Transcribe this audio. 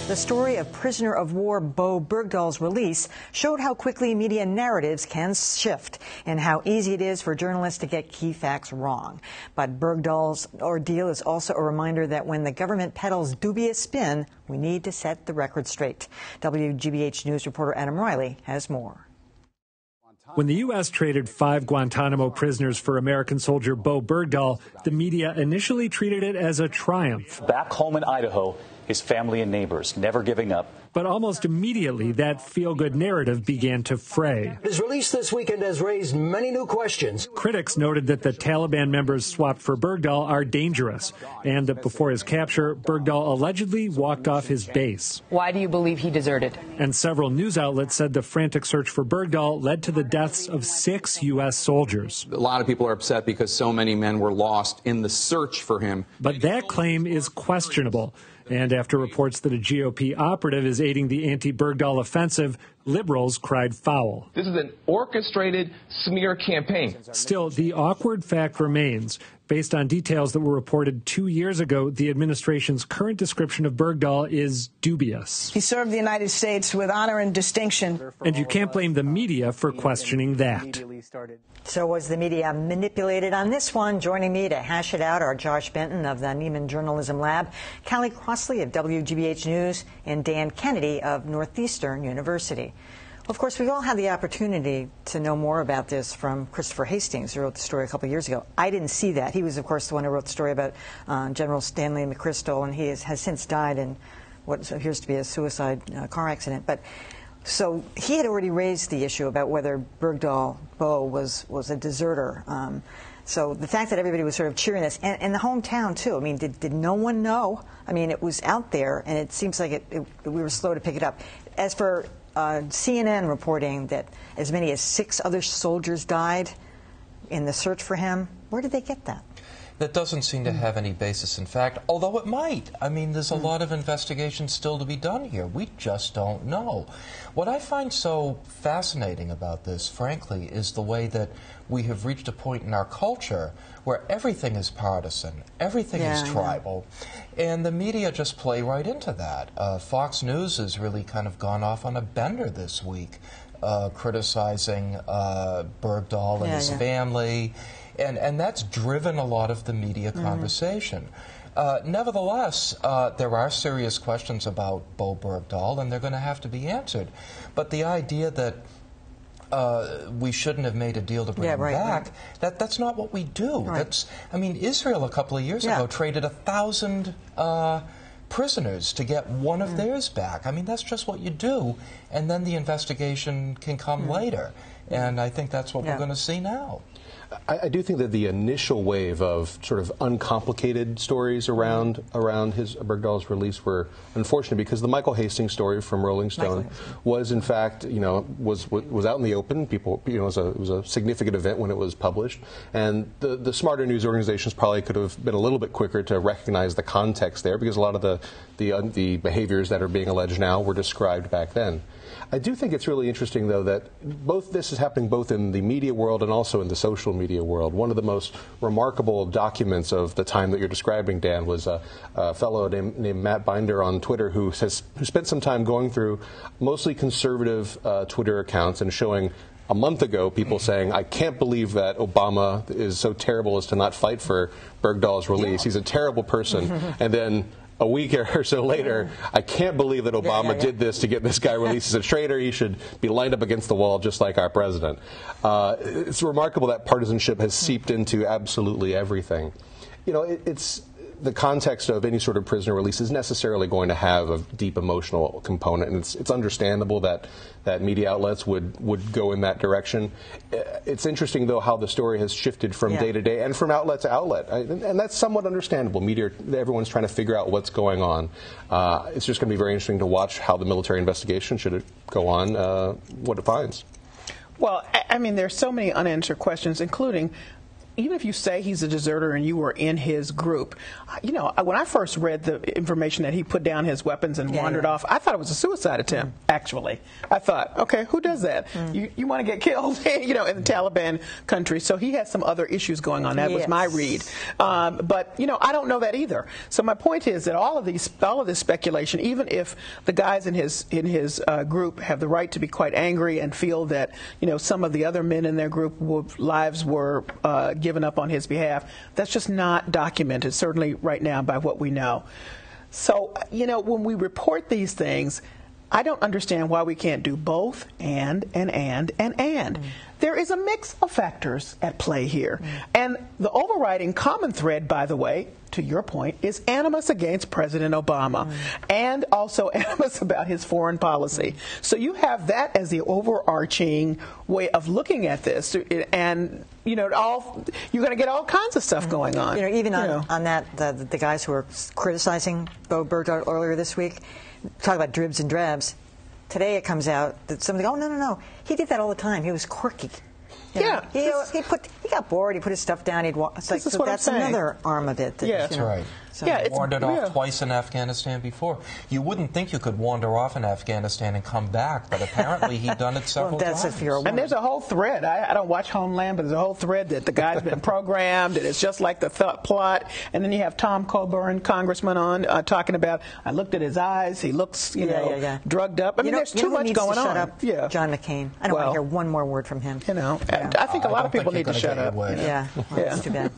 The story of prisoner of war Bowe Bergdahl's release showed how quickly media narratives can shift and how easy it is for journalists to get key facts wrong. But Bergdahl's ordeal is also a reminder that when the government peddles dubious spin, we need to set the record straight. WGBH News reporter Adam Riley has more. When the U.S. traded 5 Guantanamo prisoners for American soldier Bowe Bergdahl, the media initially treated it as a triumph. Back home in Idaho, his family and neighbors never giving up. But almost immediately, that feel-good narrative began to fray. His release this weekend has raised many new questions. Critics noted that the Taliban members swapped for Bergdahl are dangerous, and that before his capture, Bergdahl allegedly walked off his base. Why do you believe he deserted? And several news outlets said the frantic search for Bergdahl led to the deaths of 6 U.S. soldiers. A lot of people are upset because so many men were lost in the search for him. But that claim is questionable. And after reports that a GOP operative is aiding the anti-Bergdahl offensive, liberals cried foul. This is an orchestrated smear campaign. Still, the awkward fact remains. Based on details that were reported 2 years ago, the administration's current description of Bergdahl is dubious. He served the United States with honor and distinction. And you can't blame the media for questioning that. So was the media manipulated on this one? Joining me to hash it out are Josh Benton of the Neiman Journalism Lab, Callie Crossley of WGBH News, and Dan Kennedy of Northeastern University. Well, of course, we've all had the opportunity to know more about this from Christopher Hastings, who wrote the story a couple of years ago. I didn't see that. He was, of course, the one who wrote the story about General Stanley McChrystal, and he has since died in what appears to be a suicide car accident. But so he had already raised the issue about whether Bowe was a deserter. So the fact that everybody was sort of cheering this, and the hometown, too. I mean, did no one know? I mean, it was out there, and it seems like we were slow to pick it up. As for CNN reporting that as many as 6 other soldiers died in the search for him, where did they get that? That doesn't seem to have any basis in fact, although it might. I mean, there's a lot of investigation still to be done here. We just don't know. What I find so fascinating about this, frankly, is the way that we have reached a point in our culture where everything is partisan, everything is tribal, and the media just play right into that. Fox News has really kind of gone off on a bender this week, criticizing Bergdahl and his family. And that's driven a lot of the media conversation. Nevertheless, there are serious questions about Bowe Bergdahl, and they're going to have to be answered. But the idea that we shouldn't have made a deal to bring him back, that's not what we do. I mean, Israel a couple of years ago traded 1,000 prisoners to get one of theirs back. I mean, that's just what you do, and then the investigation can come later. And I think that's what we're going to see now. I do think that the initial wave of sort of uncomplicated stories around his Bergdahl's release were unfortunate because the Michael Hastings story from Rolling Stone was in fact, was out in the open. People, it was a significant event when it was published, and the smarter news organizations probably could have been a little bit quicker to recognize the context there because a lot of the behaviors that are being alleged now were described back then. I do think it's really interesting, though, that this is happening both in the media world and also in the social media world. One of the most remarkable documents of the time that you're describing, Dan, was a fellow named Matt Binder on Twitter who spent some time going through mostly conservative Twitter accounts and showing a month ago people saying, I can't believe that Obama is so terrible as to not fight for Bergdahl's release. He's a terrible person. And then a week or so later, I can't believe that Obama did this to get this guy released as a traitor. He should be lined up against the wall just like our president. It's remarkable that partisanship has seeped into absolutely everything. It's the context of any sort of prisoner release is necessarily going to have a deep emotional component, and it's understandable that media outlets would go in that direction. It's interesting, though, how the story has shifted from day to day and from outlet to outlet, and that's somewhat understandable. Media, everyone's trying to figure out what's going on. It's just going to be very interesting to watch how the military investigation, should it go on, what it finds. Well, I mean, there's so many unanswered questions, including even if you say he's a deserter and you were in his group, you know, when I first read the information that he put down his weapons and wandered off, I thought it was a suicide attempt, actually. I thought, okay, who does that? You want to get killed, you know, in the Taliban country. So he has some other issues going on. That was my read. But, you know, I don't know that either. So my point is that all of this speculation, even if the guys in his group have the right to be quite angry and feel that, you know, some of the other men in their group lives were given up on his behalf, that's just not documented, certainly right now, by what we know. So, you know, when we report these things, I don't understand why we can't do both and. There is a mix of factors at play here. And the overriding common thread, by the way, to your point, is animus against President Obama and also animus about his foreign policy. So you have that as the overarching way of looking at this. And, you know, you're going to get all kinds of stuff going on. You know, even on that, the guys who were criticizing Bowe Bergdahl earlier this week, talk about dribs and drabs. Today it comes out that somebody, oh, no, he did that all the time. He was quirky. You know, he got bored. He put his stuff down. He'd walk. So that's another arm of it. That's right. So he wandered off twice in Afghanistan before. You wouldn't think you could wander off in Afghanistan and come back, but apparently he'd done it several times. If you're a woman. And there's a whole thread. I don't watch Homeland, but there's a whole thread that the guy's been programmed, and it's just like the plot. And then you have Tom Coburn, congressman, on talking about, I looked at his eyes. He looks, you know, drugged up. I mean, there's too much going on. Shut up, John McCain. I don't want to hear one more word from him. You know, I think a lot of people need to shut up. Yeah, well, that's too bad.